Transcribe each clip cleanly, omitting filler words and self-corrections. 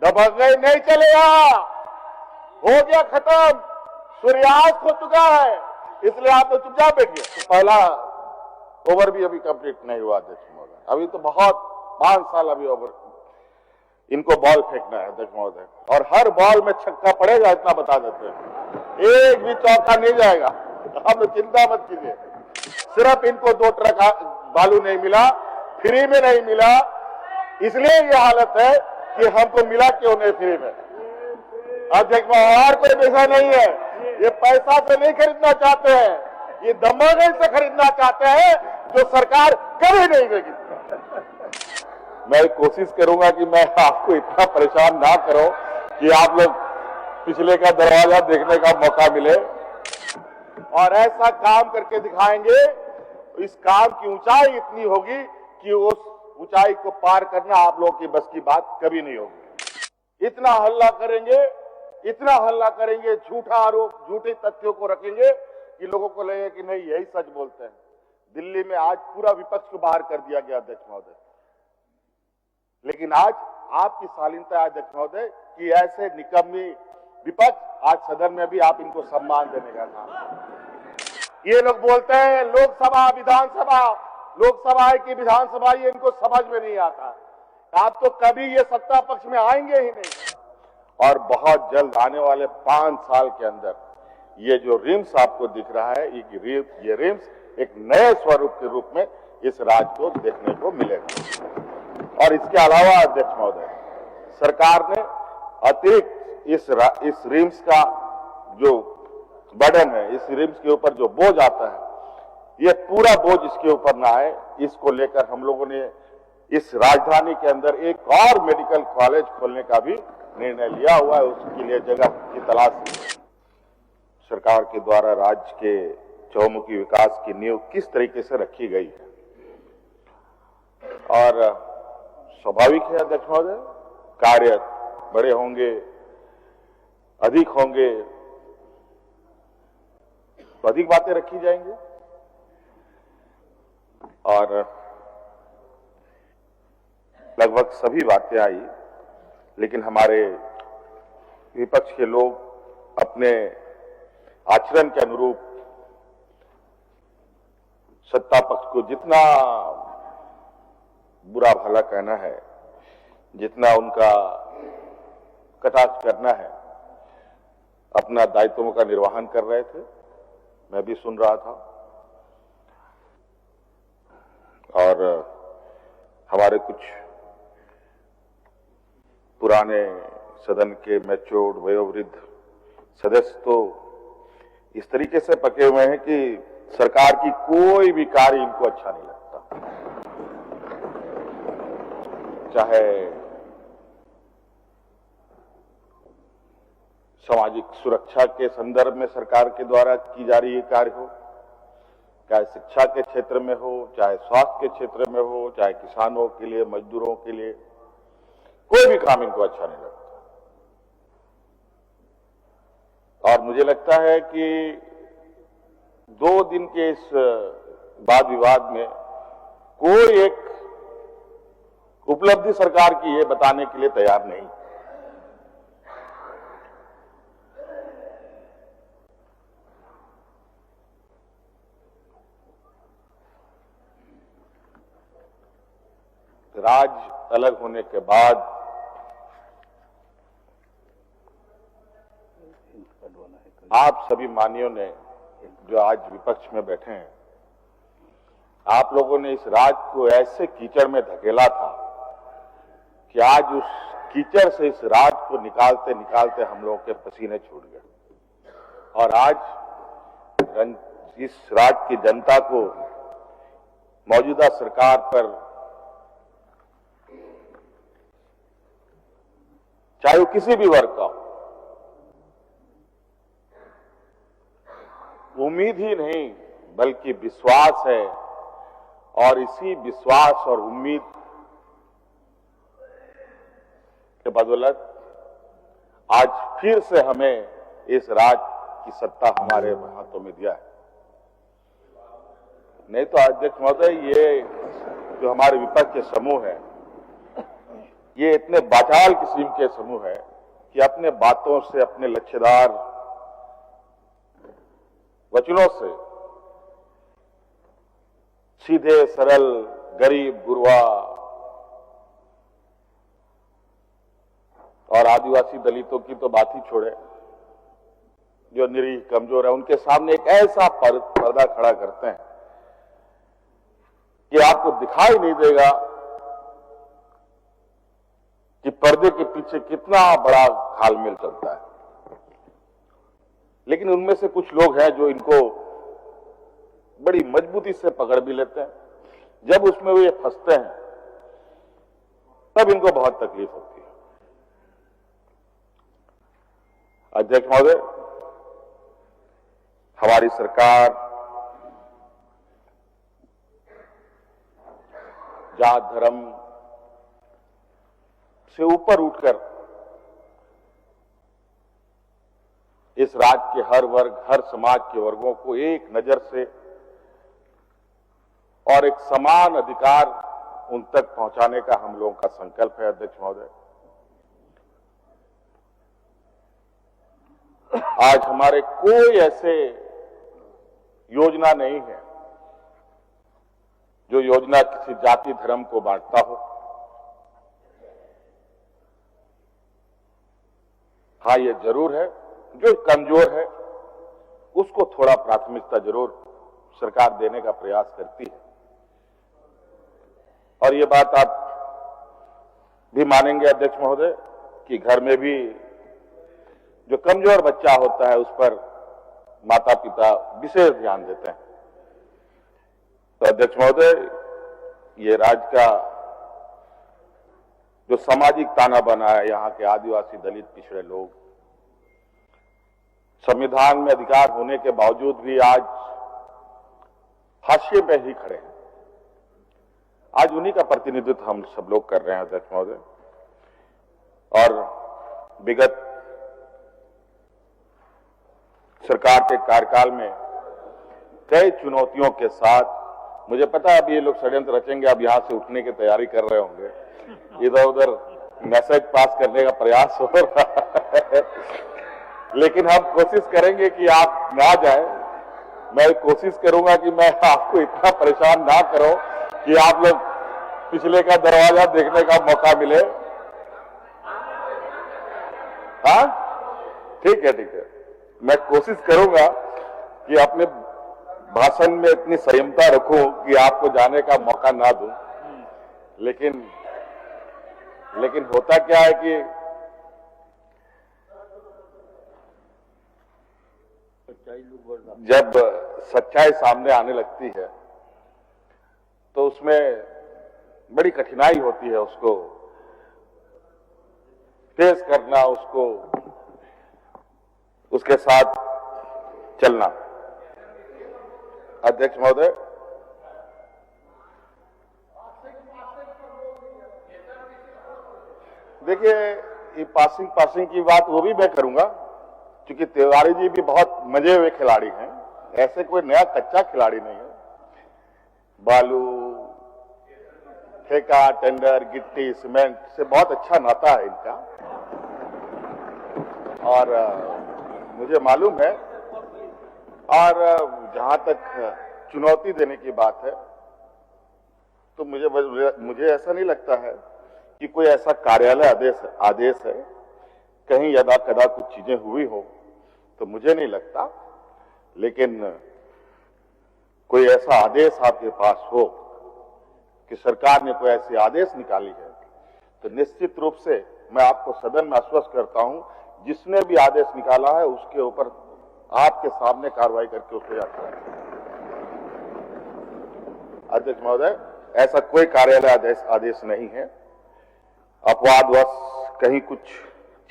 दबंगई नहीं चलेगा, हो गया खत्म, सूर्यास्त हो चुका है, इसलिए आप लोग चुपचाप बैठिए। तो पहला ओवर भी अभी कंप्लीट नहीं हुआ अध्यक्ष महोदय, अभी तो बहुत 5 साल अभी ओवर, इनको बॉल फेंकना है अध्यक्ष महोदय, और हर बॉल में छक्का पड़ेगा इतना बता देते हैं, एक भी चौका नहीं जाएगा, आप लोग चिंता मत कीजिए। सिर्फ इनको 2 ट्रक बालू नहीं मिला, फ्री में नहीं मिला, इसलिए ये हालत है कि हमको मिला क्यों नहीं फ्री में। अध्यक्ष महोदय और कोई विषय नहीं है, ये पैसा से नहीं खरीदना चाहते हैं, ये दमन से खरीदना चाहते हैं जो सरकार कभी नहीं देगी। मैं कोशिश करूंगा कि मैं आपको इतना परेशान ना करूं कि आप लोग पिछले का दरवाजा देखने का मौका मिले, और ऐसा काम करके दिखाएंगे, इस काम की ऊंचाई इतनी होगी कि उस ऊंचाई को पार करना आप लोगों की बस की बात कभी नहीं होगी। इतना हल्ला करेंगे, इतना हल्ला करेंगे, झूठा आरोप, झूठे तथ्यों को रखेंगे कि लोगों को लगेगा कि नहीं यही सच बोलते हैं। दिल्ली में आज पूरा विपक्ष को बाहर कर दिया गया अध्यक्ष महोदय, लेकिन आज आपकी शालीनता है अध्यक्ष महोदय कि ऐसे निकम्मी विपक्ष आज सदन में भी आप इनको सम्मान देने का काम। ये लोग बोलते हैं लोकसभा विधानसभा, लोकसभा है कि विधानसभा, ये इनको समझ में नहीं आता। आप तो कभी ये सत्ता पक्ष में आएंगे ही नहीं, और बहुत जल्द आने वाले 5 साल के अंदर ये जो रिम्स आपको दिख रहा है, ये रिम्स एक नए स्वरूप के रूप में इस राज्य को देखने को मिलेगा। और इसके अलावा अध्यक्ष महोदय, सरकार ने अतिरिक्त इस रिम्स का जो बर्डन है, इस रिम्स के ऊपर जो बोझ आता है, ये पूरा बोझ इसके ऊपर ना आए, इसको लेकर हम लोगों ने इस राजधानी के अंदर एक और मेडिकल कॉलेज खोलने का भी निर्णय लिया हुआ है। उसके लिए जगह की तलाश सरकार के द्वारा राज्य के चौमुखी विकास की नींव किस तरीके से रखी गई है, और स्वाभाविक है अध्यक्ष महोदय, कार्य बड़े होंगे, अधिक होंगे तो अधिक बातें रखी जाएंगी, और लगभग सभी बातें आई, लेकिन हमारे विपक्ष के लोग अपने आचरण के अनुरूप सत्ता पक्ष को जितना बुरा भला कहना है, जितना उनका कटाक्ष करना है, अपना दायित्वों का निर्वहन कर रहे थे। मैं भी सुन रहा था, और हमारे कुछ पुराने सदन के मैच्योर्ड वयोवृद्ध सदस्य तो इस तरीके से पके हुए हैं कि सरकार की कोई भी कार्य इनको अच्छा नहीं लगता, चाहे सामाजिक सुरक्षा के संदर्भ में सरकार के द्वारा की जा रही कार्य हो, चाहे शिक्षा के क्षेत्र में हो, चाहे स्वास्थ्य के क्षेत्र में हो, चाहे किसानों के लिए, मजदूरों के लिए, कोई भी काम इनको अच्छा नहीं लगता। और मुझे लगता है कि 2 दिन के इस वाद विवाद में कोई एक उपलब्धि सरकार की ये बताने के लिए तैयार नहीं। राज्य अलग होने के बाद आप सभी मानियों ने जो आज विपक्ष में बैठे हैं, आप लोगों ने इस राज्य को ऐसे कीचड़ में धकेला था कि आज उस कीचड़ से इस राज्य को निकालते निकालते हम लोगों के पसीने छूट गए, और आज इस राज्य की जनता को मौजूदा सरकार पर, चाहे वो किसी भी वर्ग का हो, उम्मीद ही नहीं बल्कि विश्वास है, और इसी विश्वास और उम्मीद के बदौलत आज फिर से हमें इस राज्य की सत्ता हमारे हाथों में दिया है। नहीं तो अध्यक्ष महोदय, ये जो हमारे विपक्ष के समूह है, ये इतने बाचाल किस्म के समूह है कि अपने बातों से, अपने लक्ष्यदार वचनों से सीधे सरल गरीब गुरबा और आदिवासी दलितों की तो बात ही छोड़े, जो निरीह कमजोर है, उनके सामने एक ऐसा पर्दा खड़ा करते हैं कि आपको दिखाई नहीं देगा कि पर्दे के पीछे कितना बड़ा घालमेल चलता है। लेकिन उनमें से कुछ लोग हैं जो इनको बड़ी मजबूती से पकड़ भी लेते हैं। जब उसमें वो ये फंसते हैं तब इनको बहुत तकलीफ होती है। अध्यक्ष महोदय, हमारी सरकार जात धर्म से ऊपर उठकर इस राज्य के हर वर्ग, हर समाज के वर्गों को एक नजर से और एक समान अधिकार उन तक पहुंचाने का हम लोगों का संकल्प है। अध्यक्ष महोदय, आज हमारे कोई ऐसे योजना नहीं है जो योजना किसी जाति धर्म को बांटता हो। हाँ, ये जरूर है जो कमजोर है उसको थोड़ा प्राथमिकता जरूर सरकार देने का प्रयास करती है। और ये बात आप भी मानेंगे अध्यक्ष महोदय कि घर में भी जो कमजोर बच्चा होता है उस पर माता पिता विशेष ध्यान देते हैं। तो अध्यक्ष महोदय, ये राज्य का जो सामाजिक ताना बना है, यहाँ के आदिवासी दलित पिछड़े लोग संविधान में अधिकार होने के बावजूद भी आज हाशिए पे ही खड़े हैं। आज उन्हीं का प्रतिनिधित्व हम सब लोग कर रहे हैं अध्यक्ष महोदय। और विगत सरकार के कार्यकाल में कई चुनौतियों के साथ, मुझे पता है अब ये लोग षड्यंत्र रचेंगे, अब यहां से उठने की तैयारी कर रहे होंगे, इधर उधर मैसेज पास करने का प्रयास हो रहा है, लेकिन हम कोशिश करेंगे कि आप ना जाए। मैं कोशिश करूंगा कि मैं आपको इतना परेशान ना करूं कि आप लोग पिछले का दरवाजा देखने का मौका मिले। हाँ, ठीक है, ठीक है। मैं कोशिश करूंगा कि अपने भाषण में इतनी संयमता रखूं कि आपको जाने का मौका ना दूं। लेकिन होता क्या है कि जब सच्चाई सामने आने लगती है तो उसमें बड़ी कठिनाई होती है उसको फेस करना, उसके साथ चलना। अध्यक्ष महोदय, देखिए, ये पासिंग की बात वो भी मैं करूंगा, क्योंकि तिवारी जी भी बहुत मजे हुए खिलाड़ी हैं, ऐसे कोई नया कच्चा खिलाड़ी नहीं है। बालू, ठेका, टेंडर, गिट्टी, सीमेंट से बहुत अच्छा नाता है इनका। और मुझे मालूम है, और जहां तक चुनौती देने की बात है तो मुझे ऐसा नहीं लगता है कि कोई ऐसा कार्यालय आदेश है, कहीं यदा कदा कुछ चीजें हुई हो, तो मुझे नहीं लगता। लेकिन कोई ऐसा आदेश आपके पास हो कि सरकार ने कोई ऐसी आदेश निकाली है, तो निश्चित रूप से मैं आपको सदन में आश्वस्त करता हूं, जिसने भी आदेश निकाला है उसके ऊपर आपके सामने कार्रवाई करके उसको याद करें। अध्यक्ष महोदय, ऐसा कोई कार्यालय आदेश नहीं है। अपवादवश कहीं कुछ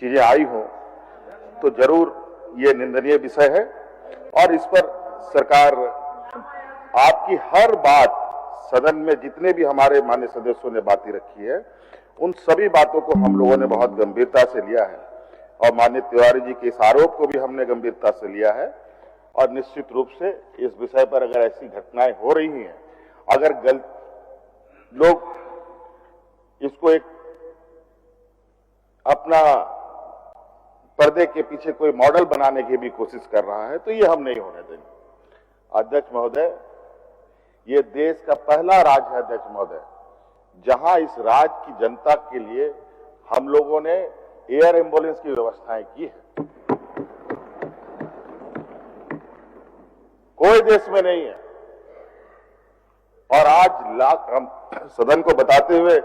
चीजें आई हो तो जरूर ये निंदनीय विषय है, और इस पर सरकार आपकी हर बात, सदन में जितने भी हमारे माननीय सदस्यों ने बातें रखी है, उन सभी बातों को हम लोगों ने बहुत गंभीरता से लिया है, और माननीय तिवारी जी के इस आरोप को भी हमने गंभीरता से लिया है। और निश्चित रूप से इस विषय पर अगर ऐसी घटनाएं हो रही हैं, अगर लोग इसको एक अपना पर्दे के पीछे कोई मॉडल बनाने की भी कोशिश कर रहा है, तो ये हम नहीं होने देंगे। अध्यक्ष महोदय, ये देश का पहला राज्य है अध्यक्ष महोदय, जहां इस राज्य की जनता के लिए हम लोगों ने एयर एम्बुलेंस की व्यवस्थाएं की है। कोई देश में नहीं है। और आज हम सदन को बताते हुए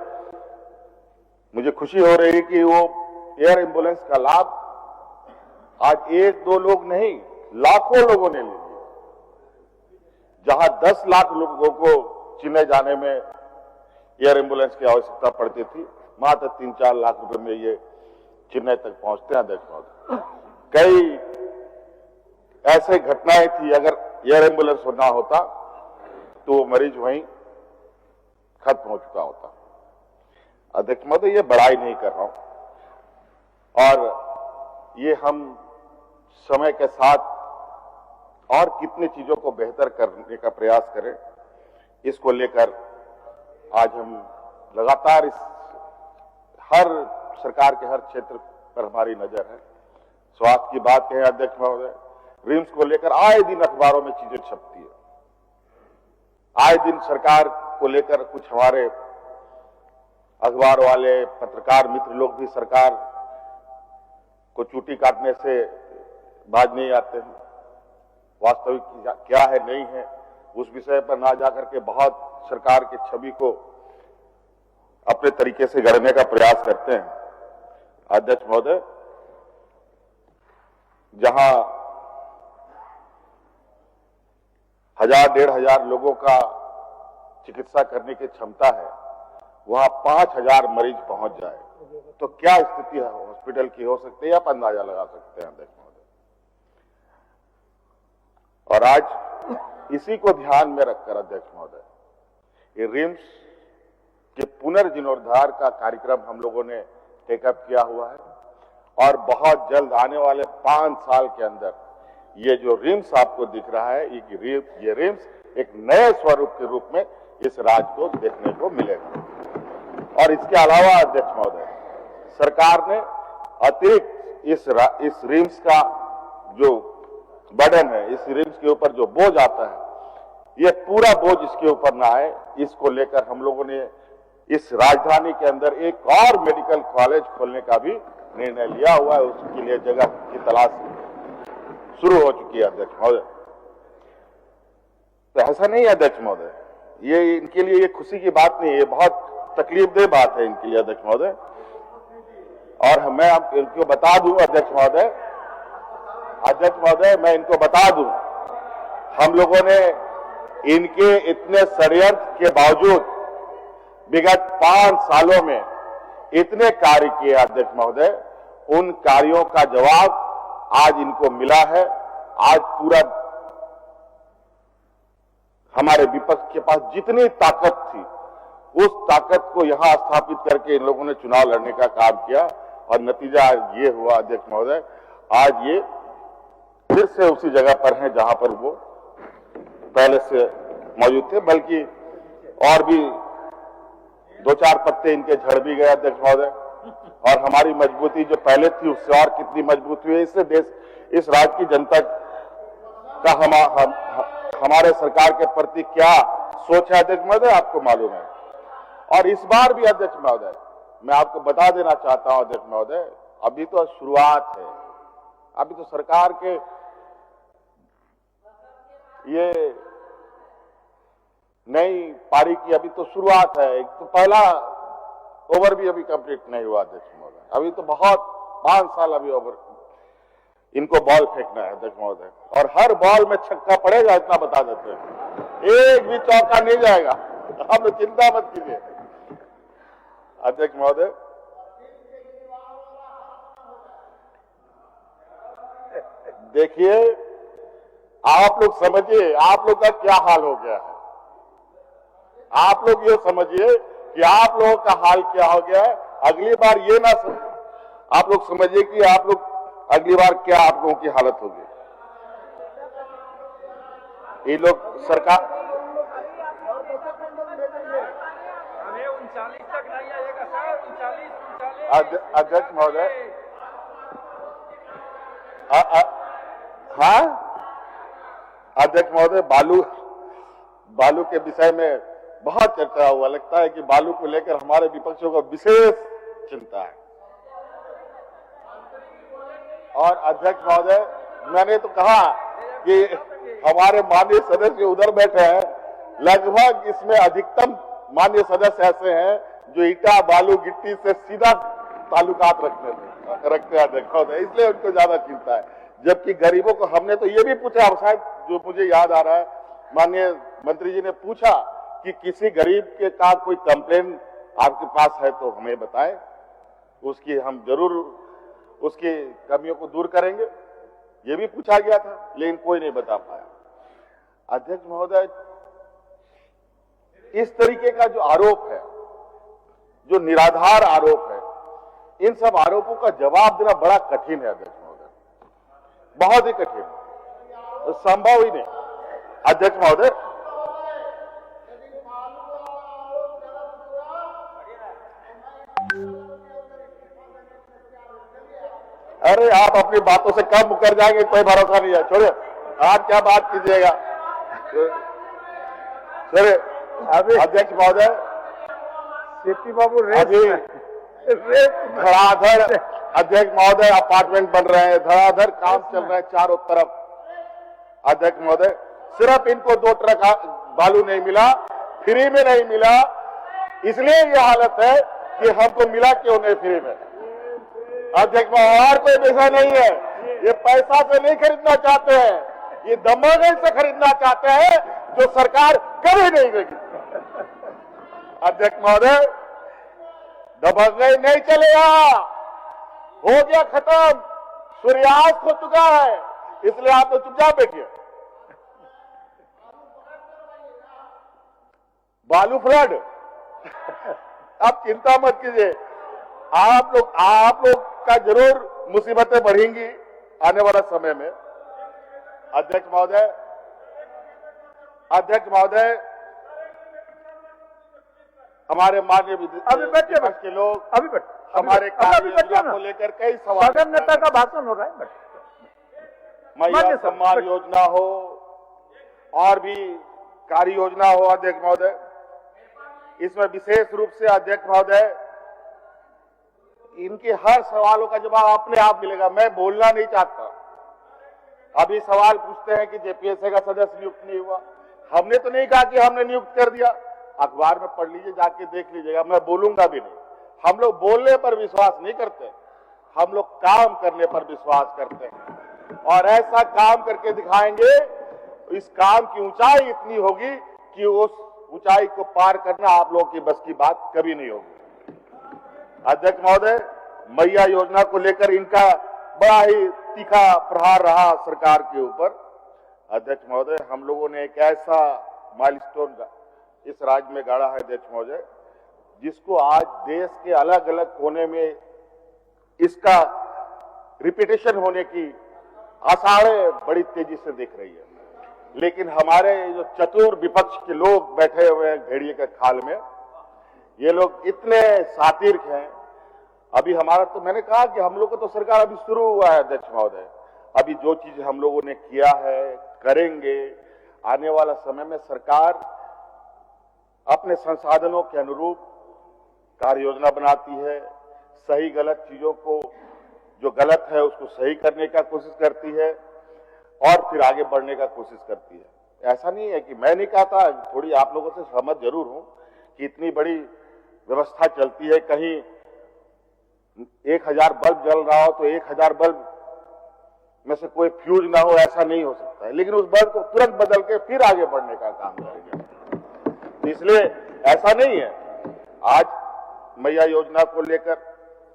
मुझे खुशी हो रही है कि वो एयर एम्बुलेंस का लाभ आज एक दो लोग नहीं, लाखों लोगों ने ले लिया। जहां 10 लाख लोगों को चेन्नई जाने में एयर एम्बुलेंस की आवश्यकता पड़ती थी, मात्र 3-4 लाख रुपए में ये चेन्नई तक पहुंचते हैं अध्यक्ष महोदय। कई ऐसे घटनाएं थी, अगर एयर एम्बुलेंस ना होता तो वो मरीज वहीं खत्म हो चुका होता। अध्यक्ष महोदय, ये बड़ाई नहीं कर रहा हूं, और ये हम समय के साथ और कितनी चीजों को बेहतर करने का प्रयास करें, इसको लेकर आज हम लगातार इस हर सरकार के हर क्षेत्र पर हमारी नजर है। स्वास्थ्य की बात कहें अध्यक्ष महोदय, रिम्स को लेकर आए दिन अखबारों में चीजें छपती है। आए दिन सरकार को लेकर कुछ हमारे अखबार वाले पत्रकार मित्र लोग भी सरकार को चूटी काटने से बाज नहीं आते हैं। वास्तविक क्या है नहीं है उस विषय पर ना जाकर के बहुत सरकार की छवि को अपने तरीके से गढ़ने का प्रयास करते हैं। अध्यक्ष महोदय, जहां 1000-1500 लोगों का चिकित्सा करने की क्षमता है, वहां 5000 मरीज पहुंच जाए तो क्या स्थिति है हॉस्पिटल की हो सकती है, आप अंदाजा लगा सकते हैं अध्यक्ष महोदय। और आज इसी को ध्यान में रखकर अध्यक्ष महोदय, ये रिम्स के पुनर्जीर्णोद्धार का कार्यक्रम हम लोगों ने टेकअप किया हुआ है, और बहुत जल्द आने वाले 5 साल के अंदर ये जो रिम्स आपको दिख रहा है, ये रिम्स एक नए स्वरूप के रूप में इस राज्य को देखने को मिलेगा। और इसके अलावा अध्यक्ष महोदय, सरकार ने अतिरिक्त इस रिम्स का जो बर्डन है, इस रिम्स के ऊपर जो बोझ आता है, ये पूरा बोझ इसके ऊपर ना आए, इसको लेकर हम लोगों ने इस राजधानी के अंदर एक और मेडिकल कॉलेज खोलने का भी निर्णय लिया हुआ है। उसके लिए जगह की तलाश शुरू हो चुकी है अध्यक्ष महोदय। तो ऐसा नहीं है अध्यक्ष महोदय, ये इनके लिए ये खुशी की बात नहीं है, ये बहुत तकलीफदेह बात है इनके लिए अध्यक्ष महोदय। और मैं आप इनको बता दूं अध्यक्ष महोदय, मैं इनको बता दूं, हम लोगों ने इनके इतने षड्यंत्र के बावजूद विगत 5 सालों में इतने कार्य किए अध्यक्ष महोदय, उन कार्यों का जवाब आज इनको मिला है। आज पूरा हमारे विपक्ष के पास जितनी ताकत थी, उस ताकत को यहां स्थापित करके इन लोगों ने चुनाव लड़ने का काम किया, और नतीजा ये हुआ अध्यक्ष महोदय, आज ये फिर से उसी जगह पर हैं जहां पर वो पहले से मौजूद थे, बल्कि और भी 2-4 पत्ते इनके झड़ भी गए अध्यक्ष महोदय। और हमारी मजबूती जो पहले थी उससे और कितनी मजबूत हुई है, इससे इस राज्य की जनता का हमारे सरकार के प्रति क्या सोच है अध्यक्ष महोदय, आपको मालूम है। और इस बार भी अध्यक्ष महोदय, मैं आपको बता देना चाहता हूं अध्यक्ष महोदय, अभी तो शुरुआत है, अभी तो सरकार के ये नई पारी की अभी तो शुरुआत है। एक तो पहला ओवर भी अभी कंप्लीट नहीं हुआ अध्यक्ष महोदय, अभी तो बहुत 5 साल अभी ओवर इनको बॉल फेंकना है अध्यक्ष महोदय, और हर बॉल में छक्का पड़ेगा इतना बता देते हैं, एक भी चौका नहीं जाएगा, आप लोग चिंता मत कीजिए अध्यक्ष महोदय। देखिए, आप लोग समझिए आप लोग का क्या हाल हो गया है। आप लोग ये समझिए कि आप लोगों का हाल क्या हो गया है। अगली बार ये ना आप लोग समझिए कि आप लोग अगली बार क्या आप लोगों की हालत होगी। ये लोग सरकार हमें 39 तक नहीं आएगा सर, 39 अध्यक्ष महोदय, हाँ अध्यक्ष महोदय, बालू के विषय में बहुत चर्चा हुआ। लगता है कि बालू को लेकर हमारे विपक्षियों को विशेष चिंता है। और अध्यक्ष महोदय, मैंने तो कहा कि हमारे माननीय सदस्य उधर बैठे हैं, लगभग इसमें अधिकतम माननीय सदस्य ऐसे हैं जो ईटा बालू गिट्टी से सीधा ताल्लुकात रखते हैं अध्यक्ष महोदय, इसलिए उनको ज्यादा चिंता है। जबकि गरीबों को हमने तो ये भी पूछा, शायद जो मुझे याद आ रहा है, माननीय मंत्री जी ने पूछा कि किसी गरीब के का कोई कंप्लेन आपके पास है तो हमें बताएं, उसकी हम जरूर उसकी कमियों को दूर करेंगे। ये भी पूछा गया था, लेकिन कोई नहीं बता पाया। अध्यक्ष महोदय, इस तरीके का जो आरोप है, जो निराधार आरोप है, इन सब आरोपों का जवाब देना बड़ा कठिन है अध्यक्ष महोदय, बहुत ही कठिन, संभव ही नहीं। अध्यक्ष महोदय, अरे आप अपनी बातों से कब मुकर जाएंगे, कोई भरोसा नहीं है। छोड़िए, आप क्या बात कीजिएगा। चलिए अध्यक्ष महोदय, सीपी बाबू अभी धड़ाधड़ अध्यक्ष महोदय अपार्टमेंट बन रहे हैं, धड़ाधड़ काम चल रहा है चारों तरफ। अध्यक्ष महोदय, सिर्फ इनको 2 ट्रक बालू नहीं मिला, फ्री में नहीं मिला, इसलिए ये हालत है कि हमको मिला क्यों नहीं फ्री में। अध्यक्ष महोदय, और कोई पैसा नहीं है, ये पैसा से नहीं खरीदना चाहते हैं, ये दमोगल से खरीदना चाहते हैं, जो सरकार कभी नहीं देगी। अध्यक्ष महोदय, दबंगई नहीं चलेगा, हो गया खत्म, सूर्यास्त हो चुका है, इसलिए आप तो चुपचाप बैठिए। बालू फ्लड आप चिंता मत कीजिए, आप लोग का जरूर मुसीबतें बढ़ेंगी आने वाला समय में। अध्यक्ष महोदय, हमारे माननीय विपक्ष के लोग हमारे कार्य योजना को लेकर कई सवाल, नेता का भाषण हो रहा है, महिला सम्मान योजना हो और भी कार्य योजना हो। अध्यक्ष महोदय, इसमें विशेष रूप से अध्यक्ष महोदय, इनके हर सवालों का जवाब अपने आप मिलेगा, मैं बोलना नहीं चाहता। अभी सवाल पूछते हैं कि जेपीएससी का सदस्य नियुक्त नहीं हुआ, हमने तो नहीं कहा कि हमने नियुक्त कर दिया, अखबार में पढ़ लीजिए, जाके देख लीजिएगा, मैं बोलूंगा भी नहीं। हम लोग बोलने पर विश्वास नहीं करते, हम लोग काम करने पर विश्वास करते हैं, और ऐसा काम करके दिखाएंगे, इस काम की ऊंचाई इतनी होगी कि उस ऊंचाई को पार करना आप लोगों की बस की बात कभी नहीं होगी। अध्यक्ष महोदय, मैया योजना को लेकर इनका बड़ा ही तीखा प्रहार रहा सरकार के ऊपर। अध्यक्ष महोदय, हम लोगों ने एक ऐसा माइलस्टोन इस राज्य में गाड़ा है अध्यक्ष महोदय, जिसको आज देश के अलग अलग कोने में इसका रिपीटेशन होने की आसारें बड़ी तेजी से दिख रही है। लेकिन हमारे जो चतुर विपक्ष के लोग बैठे हुए हैं भेड़िए के खाल में, ये लोग इतने सातिर हैं। अभी हमारा तो मैंने कहा कि हम लोग को तो सरकार अभी शुरू हुआ है अध्यक्ष महोदय, अभी जो चीज हम लोगों ने किया है, करेंगे, आने वाला समय में सरकार अपने संसाधनों के अनुरूप कार्य योजना बनाती है, सही गलत चीजों को, जो गलत है उसको सही करने का कोशिश करती है और फिर आगे बढ़ने का कोशिश करती है। ऐसा नहीं है कि मैं नहीं कहता, थोड़ी आप लोगों से सहमत जरूर हूं कि इतनी बड़ी व्यवस्था चलती है, कहीं 1000 बल्ब जल रहा हो तो 1000 बल्ब में से कोई फ्यूज ना हो, ऐसा नहीं हो सकता है, लेकिन उस बल्ब को तुरंत बदल के फिर आगे बढ़ने का काम करेंगे। इसलिए ऐसा नहीं है। आज मैया योजना को लेकर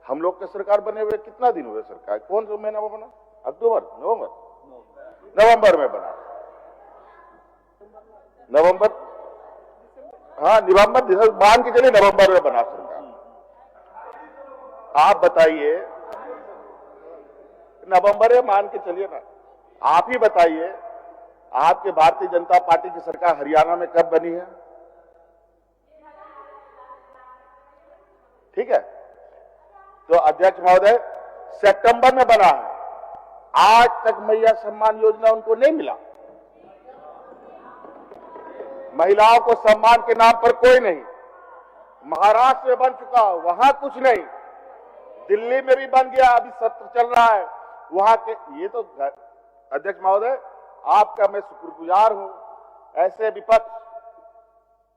हम लोग के सरकार बने हुए कितना दिन हुए, सरकार कौन सा महीना में बना, अक्टूबर नवंबर में बना, नवंबर, हाँ नवंबर, मान के चलिए नवंबर में बना सरकार। आप बताइए, नवंबर में मान के चलिए ना, आप ही बताइए, आपके भारतीय जनता पार्टी की सरकार हरियाणा में कब बनी है? ठीक है, तो अध्यक्ष महोदय सितंबर में बना है, आज तक मैया सम्मान योजना उनको नहीं मिला। महिलाओं को सम्मान के नाम पर कोई नहीं। महाराष्ट्र में बन चुका, वहां कुछ नहीं। दिल्ली में भी बन गया, अभी सत्र चल रहा है वहां के। ये तो अध्यक्ष महोदय आपका मैं शुक्रगुजार हूं। ऐसे विपक्ष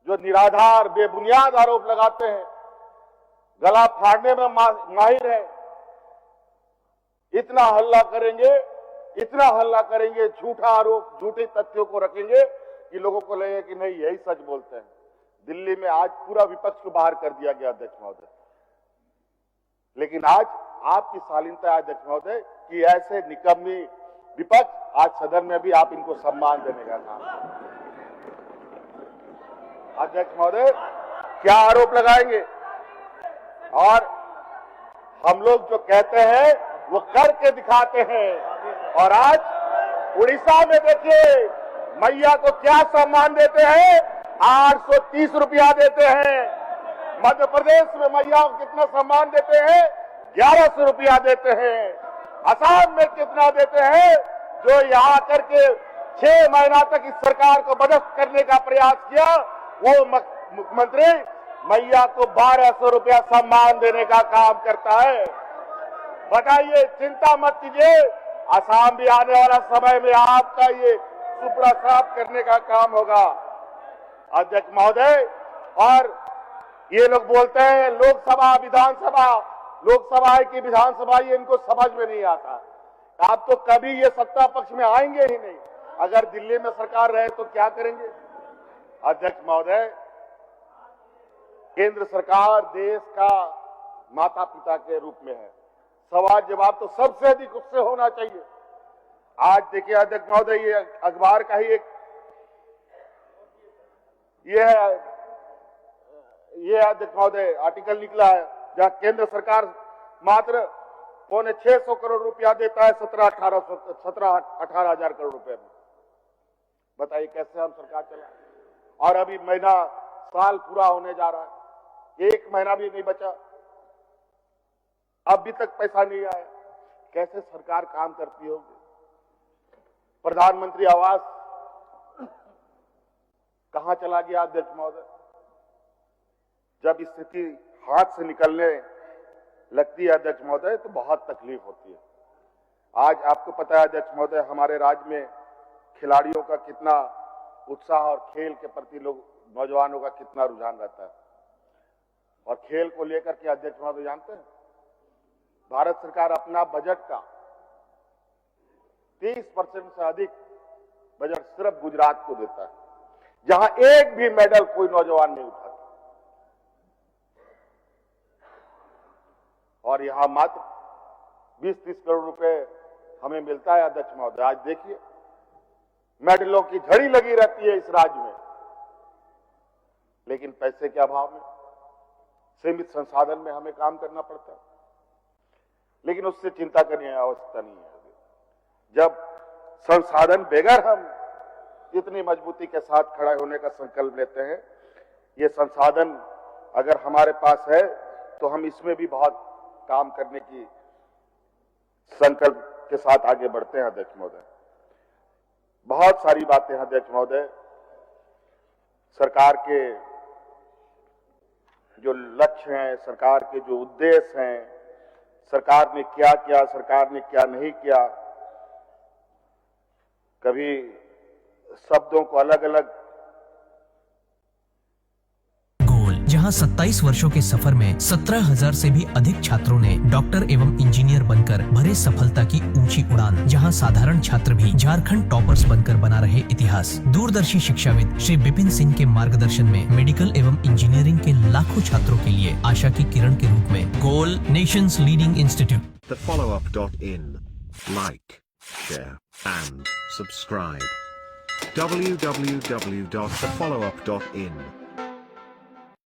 जो निराधार बेबुनियाद आरोप लगाते हैं, गला फाड़ने में माहिर है, इतना हल्ला करेंगे, झूठा आरोप, झूठे तथ्यों को रखेंगे कि लोगों को लगे कि नहीं यही सच बोलते हैं। दिल्ली में आज पूरा विपक्ष को बाहर कर दिया गया अध्यक्ष महोदय। लेकिन आज आपकी शालीनता है अध्यक्ष महोदय कि ऐसे निकम्मी विपक्ष आज सदन में भी आप इनको सम्मान देने का काम। अध्यक्ष महोदय क्या आरोप लगाएंगे? और हम लोग जो कहते हैं वो करके दिखाते हैं। और आज उड़ीसा में देखिए मैया को क्या सम्मान देते हैं, 830 रुपया देते हैं। मध्य प्रदेश में मैया को कितना सम्मान देते हैं, 1100 रुपया देते हैं। असम में कितना देते हैं, जो यहाँ आकर के 6 महीना तक इस सरकार को बदस्त करने का प्रयास किया, वो मुख्यमंत्री मैया को 1200 रुपया सम्मान देने का काम करता है। बताइए, चिंता मत कीजिए, असम भी आने वाला समय में आपका ये सुपड़ा साफ करने का काम होगा अध्यक्ष महोदय। और ये लोग बोलते हैं लोकसभा विधानसभा, लोकसभा है कि विधानसभा, ये इनको समझ में नहीं आता। आप तो कभी ये सत्ता पक्ष में आएंगे ही नहीं। अगर दिल्ली में सरकार रहे तो क्या करेंगे? अध्यक्ष महोदय, केंद्र सरकार देश का माता पिता के रूप में है। सवाल जवाब तो सबसे अधिक उससे होना चाहिए। आज देखिए अध्यक्ष महोदय, ये अखबार का ही एक ये अध्यक्ष महोदय आर्टिकल निकला है, जहां केंद्र सरकार मात्र 650 करोड़ रुपया देता है 17-18 हजार करोड़ रुपए में। बताइए कैसे हम सरकार चलाएं? और अभी महीना साल पूरा होने जा रहा है, 1 महीना भी नहीं बचा, अभी तक पैसा नहीं आया। कैसे सरकार काम करती होगी? प्रधानमंत्री आवास कहां चला गया अध्यक्ष महोदय? जब स्थिति हाथ से निकलने लगती है अध्यक्ष महोदय तो बहुत तकलीफ होती है। आज आपको पता है अध्यक्ष महोदय, हमारे राज्य में खिलाड़ियों का कितना उत्साह और खेल के प्रति लोग नौजवानों का कितना रुझान रहता है। और खेल को लेकर के अध्यक्ष महोदय जानते हैं, भारत सरकार अपना बजट का 30% से अधिक बजट सिर्फ गुजरात को देता है, जहां एक भी मेडल कोई नौजवान नहीं उठाता। और यहां मात्र 20-30 करोड़ रुपए हमें मिलता है अध्यक्ष महोदय। आज देखिए मेडलों की झड़ी लगी रहती है इस राज्य में, लेकिन पैसे के अभाव में, सीमित संसाधन में हमें काम करना पड़ता है। लेकिन उससे चिंता करने की आवश्यकता नहीं है। जब संसाधन बगैर हम इतनी मजबूती के साथ खड़े होने का संकल्प लेते हैं, ये संसाधन अगर हमारे पास है तो हम इसमें भी बहुत काम करने की संकल्प के साथ आगे बढ़ते हैं अध्यक्ष महोदय। बहुत सारी बातें हैं अध्यक्ष महोदय, सरकार के जो लक्ष्य हैं, सरकार के जो उद्देश्य हैं, सरकार ने क्या किया, सरकार ने क्या नहीं किया, कभी शब्दों को अलग अलग। जहां 27 वर्षों के सफर में 17,000 से भी अधिक छात्रों ने डॉक्टर एवं इंजीनियर बनकर भरे सफलता की ऊंची उड़ान, जहां साधारण छात्र भी झारखंड टॉपर्स बनकर बना रहे इतिहास। दूरदर्शी शिक्षाविद श्री विपिन सिंह के मार्गदर्शन में मेडिकल एवं इंजीनियरिंग के लाखों छात्रों के लिए आशा की किरण के रूप में गोल, nation's leading institute. TheFollowUp.in. Like, share and subscribe. www.thefollowup.in